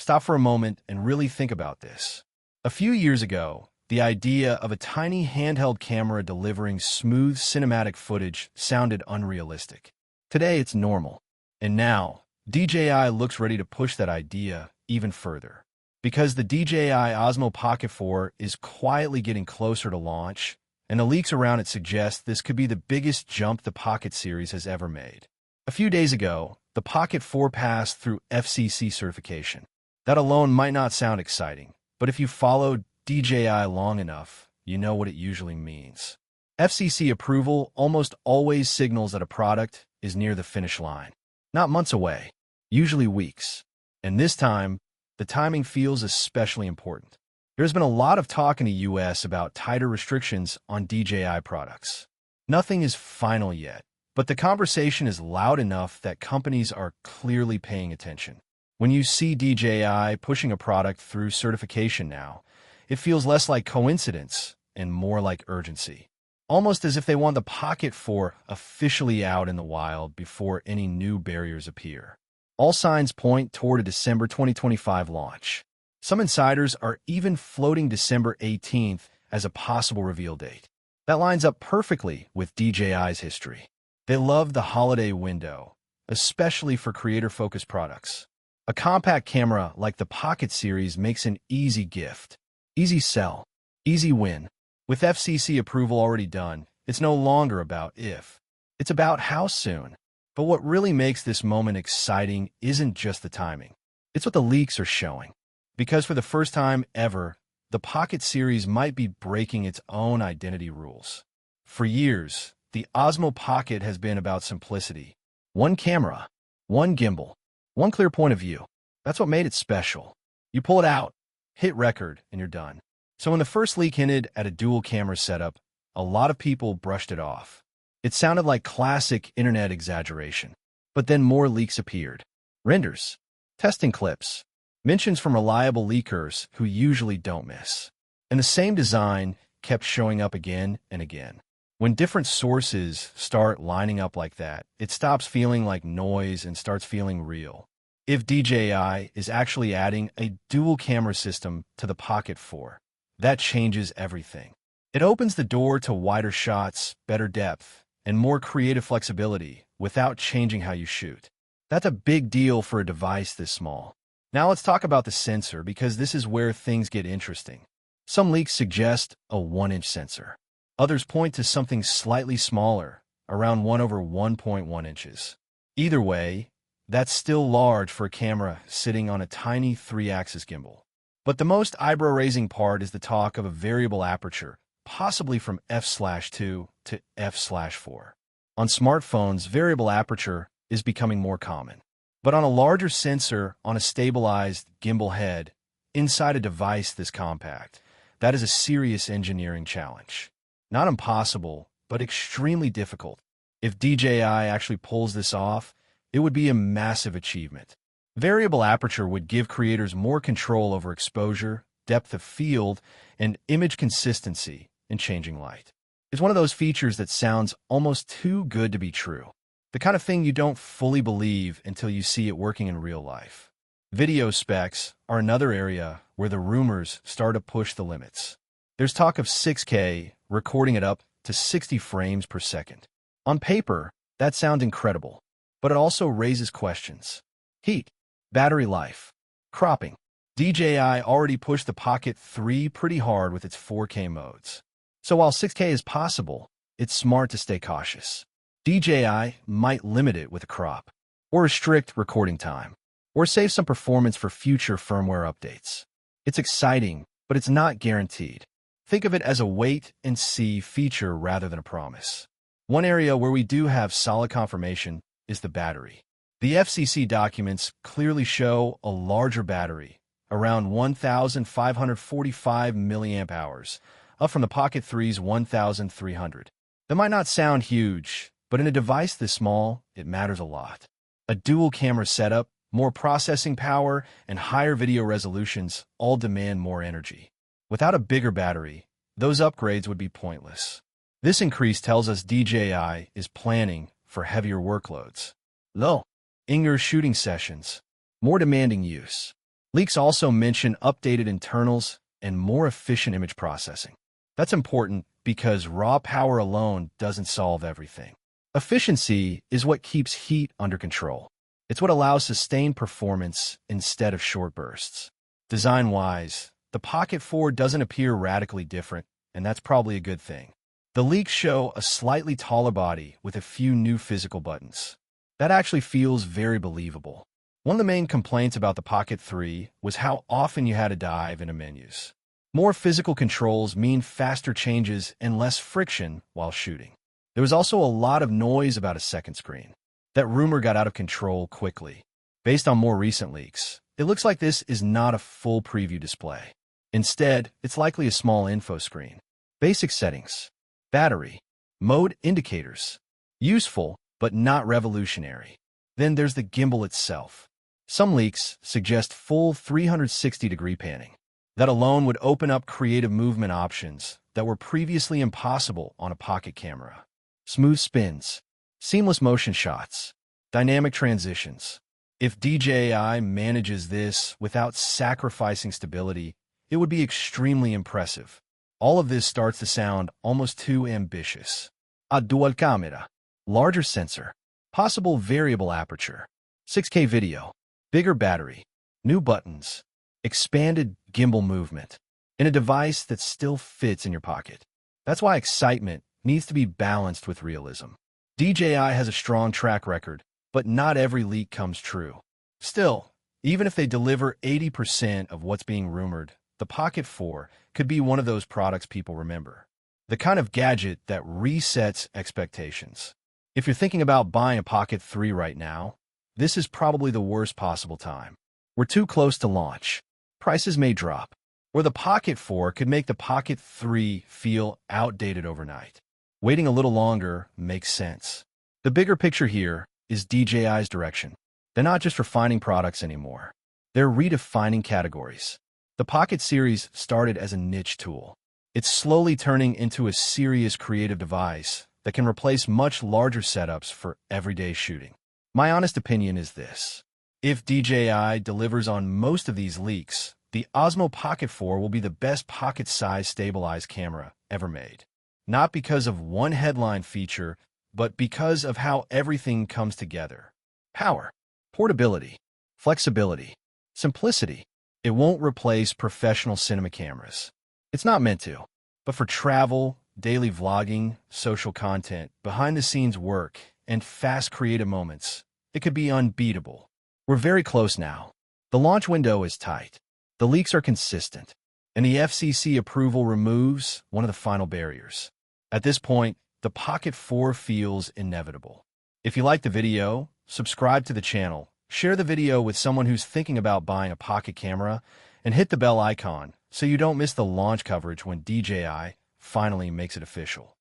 Stop for a moment and really think about this. A few years ago, the idea of a tiny handheld camera delivering smooth cinematic footage sounded unrealistic. Today, it's normal. And now, DJI looks ready to push that idea even further. Because the DJI Osmo Pocket 4 is quietly getting closer to launch, and the leaks around it suggest this could be the biggest jump the Pocket series has ever made. A few days ago, the Pocket 4 passed through FCC certification. That alone might not sound exciting, but if you followed DJI long enough, you know what it usually means. FCC approval almost always signals that a product is near the finish line. Not months away, usually weeks. And this time, the timing feels especially important. There's been a lot of talk in the US about tighter restrictions on DJI products. Nothing is final yet, but the conversation is loud enough that companies are clearly paying attention. When you see DJI pushing a product through certification now, it feels less like coincidence and more like urgency. Almost as if they want the Pocket 4 officially out in the wild before any new barriers appear. All signs point toward a December 2025 launch. Some insiders are even floating December 18th as a possible reveal date. That lines up perfectly with DJI's history. They love the holiday window, especially for creator-focused products. A compact camera like the Pocket series makes an easy gift. Easy sell. Easy win. With FCC approval already done, it's no longer about if. It's about how soon. But what really makes this moment exciting isn't just the timing. It's what the leaks are showing. Because for the first time ever, the Pocket series might be breaking its own identity rules. For years, the Osmo Pocket has been about simplicity. One camera, one gimbal, one clear point of view. That's what made it special. You pull it out, hit record, and you're done. So when the first leak hinted at a dual camera setup, a lot of people brushed it off. It sounded like classic internet exaggeration. But then more leaks appeared. Renders, testing clips, mentions from reliable leakers who usually don't miss. And the same design kept showing up again and again. When different sources start lining up like that, it stops feeling like noise and starts feeling real. If DJI is actually adding a dual camera system to the Pocket 4, that changes everything. It opens the door to wider shots, better depth, and more creative flexibility without changing how you shoot. That's a big deal for a device this small. Now let's talk about the sensor, because this is where things get interesting. Some leaks suggest a 1-inch sensor. Others point to something slightly smaller, around 1/1.1 inches. Either way, that's still large for a camera sitting on a tiny 3-axis gimbal. But the most eyebrow-raising part is the talk of a variable aperture, possibly from f/2 to f/4. On smartphones, variable aperture is becoming more common. But on a larger sensor on a stabilized gimbal head, inside a device this compact, that is a serious engineering challenge. Not impossible, but extremely difficult. If DJI actually pulls this off, it would be a massive achievement. Variable aperture would give creators more control over exposure, depth of field, and image consistency in changing light. It's one of those features that sounds almost too good to be true. The kind of thing you don't fully believe until you see it working in real life. Video specs are another area where the rumors start to push the limits. There's talk of 6K, recording it up to 60 frames per second. On paper, that sounds incredible, but it also raises questions. Heat, battery life, cropping. DJI already pushed the Pocket 3 pretty hard with its 4K modes. So while 6K is possible, it's smart to stay cautious. DJI might limit it with a crop, or restrict recording time, or save some performance for future firmware updates. It's exciting, but it's not guaranteed. Think of it as a wait-and-see feature rather than a promise. One area where we do have solid confirmation is the battery. The FCC documents clearly show a larger battery, around 1,545 mAh, up from the Pocket 3's 1,300. That might not sound huge, but in a device this small, it matters a lot. A dual camera setup, more processing power, and higher video resolutions all demand more energy. Without a bigger battery, those upgrades would be pointless. This increase tells us DJI is planning for heavier workloads. Longer shooting sessions, more demanding use, Leaks also mention updated internals and more efficient image processing. That's important because raw power alone doesn't solve everything. Efficiency is what keeps heat under control. It's what allows sustained performance instead of short bursts. Design-wise, the Pocket 4 doesn't appear radically different, and that's probably a good thing. The leaks show a slightly taller body with a few new physical buttons. That actually feels very believable. One of the main complaints about the Pocket 3 was how often you had to dive into menus. More physical controls mean faster changes and less friction while shooting. There was also a lot of noise about a second screen. That rumor got out of control quickly. Based on more recent leaks, it looks like this is not a full preview display. Instead, it's likely a small info screen. Basic settings. Battery. Mode indicators. Useful, but not revolutionary. Then there's the gimbal itself. Some leaks suggest full 360-degree panning. That alone would open up creative movement options that were previously impossible on a pocket camera. Smooth spins, seamless motion shots, dynamic transitions. If DJI manages this without sacrificing stability, it would be extremely impressive. All of this starts to sound almost too ambitious. A dual camera, larger sensor, possible variable aperture, 6K video, bigger battery, new buttons, expanded gimbal movement, in a device that still fits in your pocket. That's why excitement needs to be balanced with realism. DJI has a strong track record, but not every leak comes true. Still, even if they deliver 80% of what's being rumored, the Pocket 4 could be one of those products people remember. The kind of gadget that resets expectations. If you're thinking about buying a Pocket 3 right now, this is probably the worst possible time. We're too close to launch. Prices may drop. Or the Pocket 4 could make the Pocket 3 feel outdated overnight. Waiting a little longer makes sense. The bigger picture here is DJI's direction. They're not just refining products anymore. They're redefining categories. The Pocket series started as a niche tool. It's slowly turning into a serious creative device that can replace much larger setups for everyday shooting. My honest opinion is this. If DJI delivers on most of these leaks, the Osmo Pocket 4 will be the best pocket-sized stabilized camera ever made. Not because of one headline feature, but because of how everything comes together. Power, portability, flexibility, simplicity. It won't replace professional cinema cameras. It's not meant to. But for travel, daily vlogging, social content, behind-the-scenes work, and fast creative moments, it could be unbeatable. We're very close now. The launch window is tight. The leaks are consistent. And the FCC approval removes one of the final barriers. At this point, the Pocket 4 feels inevitable. If you liked the video, subscribe to the channel, share the video with someone who's thinking about buying a pocket camera, and hit the bell icon so you don't miss the launch coverage when DJI finally makes it official.